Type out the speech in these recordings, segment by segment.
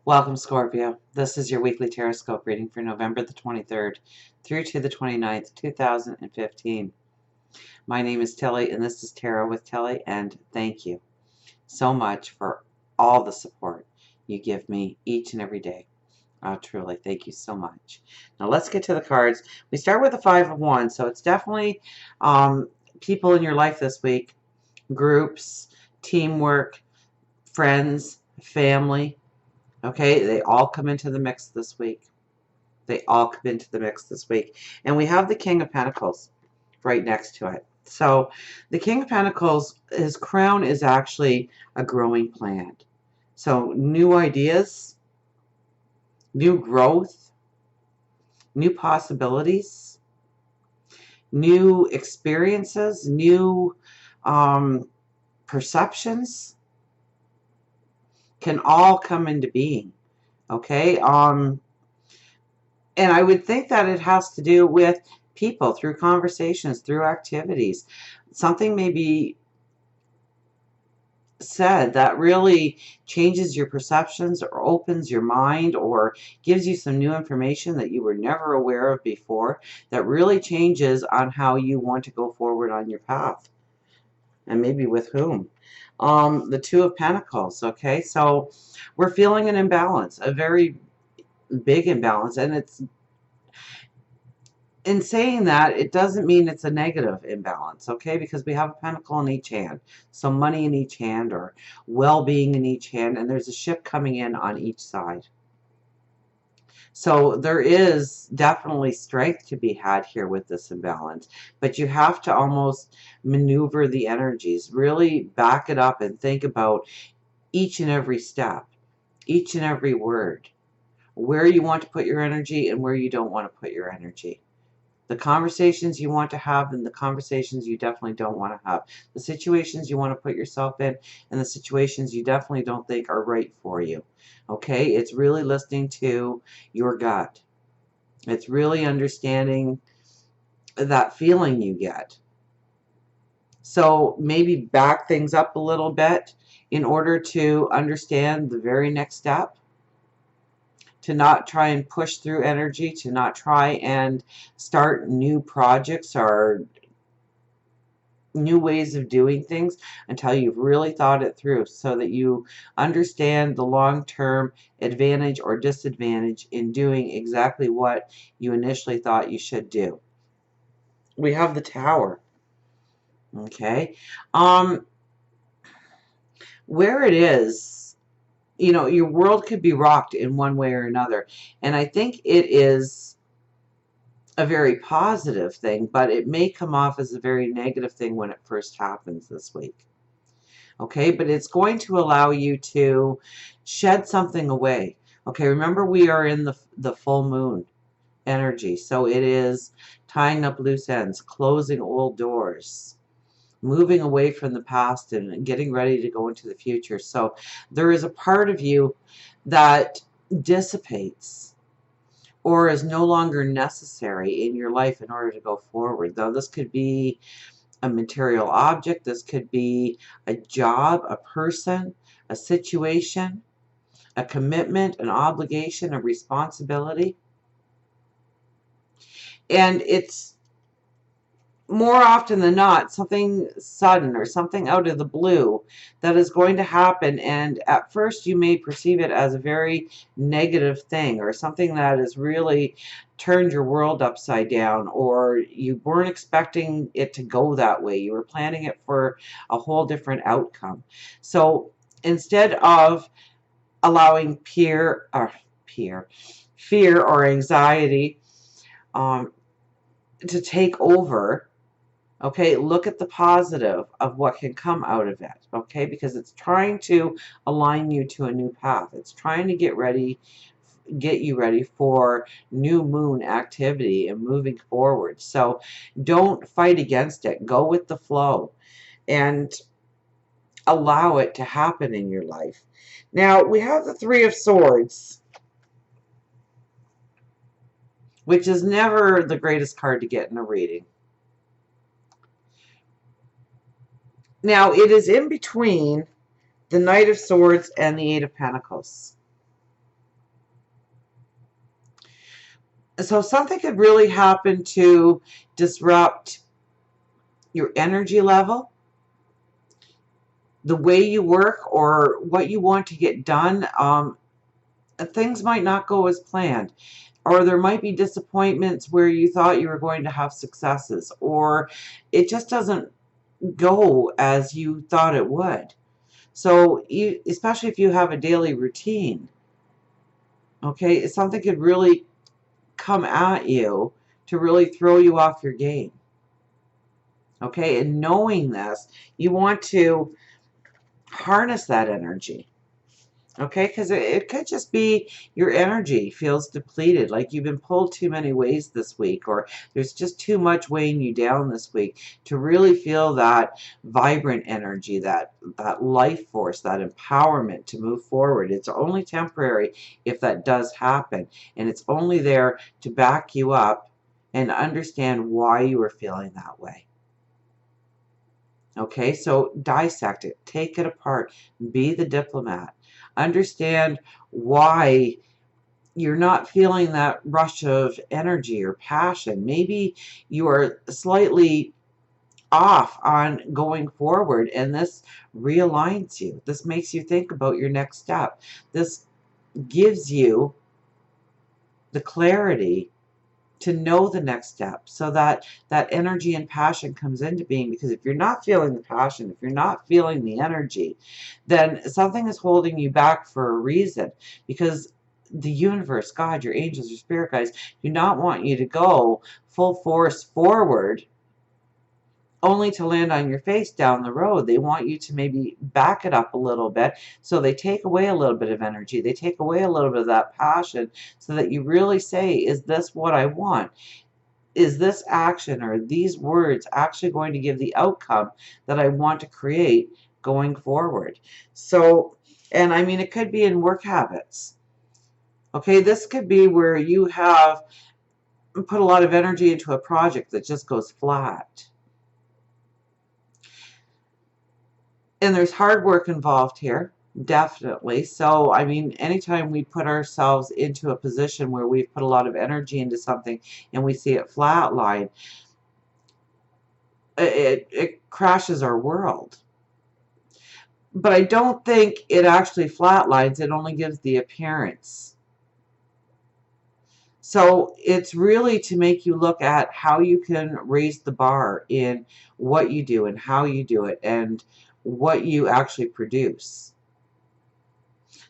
Welcome, Scorpio. This is your weekly Teroscope reading for November the 23rd through to the 29th, 2015. My name is Tilly, and this is Tarot with Tilly, and thank you so much for all the support you give me each and every day. Truly, thank you so much. Now let's get to the cards. We start with the Five of Wands, so it's definitely people in your life this week, groups, teamwork, friends, family. Okay, they all come into the mix this week. They all come into the mix this week. And we have the King of Pentacles right next to it. So the King of Pentacles, his crown is actually a growing plant. So new ideas, new growth, new possibilities, new experiences, new perceptions can all come into being. Okay, and I would think that it has to do with people, through conversations, through activities. Something may be said that really changes your perceptions or opens your mind or gives you some new information that you were never aware of before, that really changes on how you want to go forward on your path, and maybe with whom. The Two of Pentacles, okay? So we're feeling an imbalance, a very big imbalance, and it's in saying that, it doesn't mean it's a negative imbalance, okay? Because we have a pentacle in each hand. So money in each hand, or well-being in each hand, and there's a ship coming in on each side. So there is definitely strength to be had here with this imbalance, but you have to almost maneuver the energies, really back it up and think about each and every step, each and every word, where you want to put your energy and where you don't want to put your energy. The conversations you want to have and the conversations you definitely don't want to have. The situations you want to put yourself in and the situations you definitely don't think are right for you. Okay? It's really listening to your gut. It's really understanding that feeling you get. So maybe back things up a little bit in order to understand the very next step, to not try and push through energy, to not try and start new projects or new ways of doing things until you've really thought it through, so that you understand the long-term advantage or disadvantage in doing exactly what you initially thought you should do. We have the Tower. Okay. Where it is, you know, your world could be rocked in one way or another. And I think it is a very positive thing, but it may come off as a very negative thing when it first happens this week. Okay, but it's going to allow you to shed something away. Okay, remember we are in the full moon energy, so it is tying up loose ends, closing old doors, moving away from the past and getting ready to go into the future. So there is a part of you that dissipates or is no longer necessary in your life in order to go forward. Though this could be a material object, this could be a job, a person, a situation, a commitment, an obligation, a responsibility. And it's more often than not something sudden or something out of the blue that is going to happen, and at first you may perceive it as a very negative thing or something that has really turned your world upside down, or you weren't expecting it to go that way. You were planning it for a whole different outcome. So instead of allowing fear or anxiety um, to take over, okay, look at the positive of what can come out of it, okay, because it's trying to align you to a new path. It's trying to get you ready for new moon activity and moving forward. So don't fight against it. Go with the flow and allow it to happen in your life. Now, we have the Three of Swords, which is never the greatest card to get in a reading. Now, it is in between the Knight of Swords and the Eight of Pentacles. So something could really happen to disrupt your energy level, the way you work, or what you want to get done. Things might not go as planned, or there might be disappointments where you thought you were going to have successes, or it just doesn't go as you thought it would. So, especially if you have a daily routine, okay, something could really come at you to really throw you off your game. Okay, and knowing this, you want to harness that energy. Okay, because it could just be your energy feels depleted, like you've been pulled too many ways this week, or there's just too much weighing you down this week to really feel that vibrant energy, that life force, that empowerment to move forward. It's only temporary if that does happen, and it's only there to back you up and understand why you are feeling that way. Okay, so dissect it, take it apart, be the diplomat. Understand why you're not feeling that rush of energy or passion. Maybe you are slightly off on going forward, and this realigns you. This makes you think about your next step. This gives you the clarity to know the next step, so that that energy and passion comes into being. Because if you're not feeling the passion, if you're not feeling the energy, then something is holding you back for a reason. Because the universe, God, your angels, your spirit guides do not want you to go full force forward only to land on your face down the road. They want you to maybe back it up a little bit. So they take away a little bit of energy. They take away a little bit of that passion, so that you really say, is this what I want? Is this action or these words actually going to give the outcome that I want to create going forward? So, and I mean, it could be in work habits. Okay, this could be where you have put a lot of energy into a project that just goes flat. And there's hard work involved here, definitely. So, I mean, anytime we put ourselves into a position where we've put a lot of energy into something and we see it flatline, it crashes our world. But I don't think it actually flatlines, it only gives the appearance. So it's really to make you look at how you can raise the bar in what you do and how you do it and what you actually produce.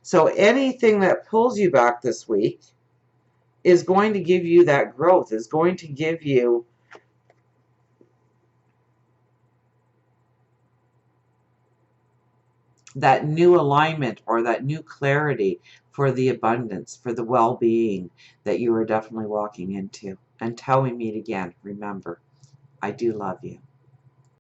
So anything that pulls you back this week is going to give you that growth, is going to give you that new alignment or that new clarity for the abundance, for the well-being that you are definitely walking into. Until we meet again, remember, I do love you.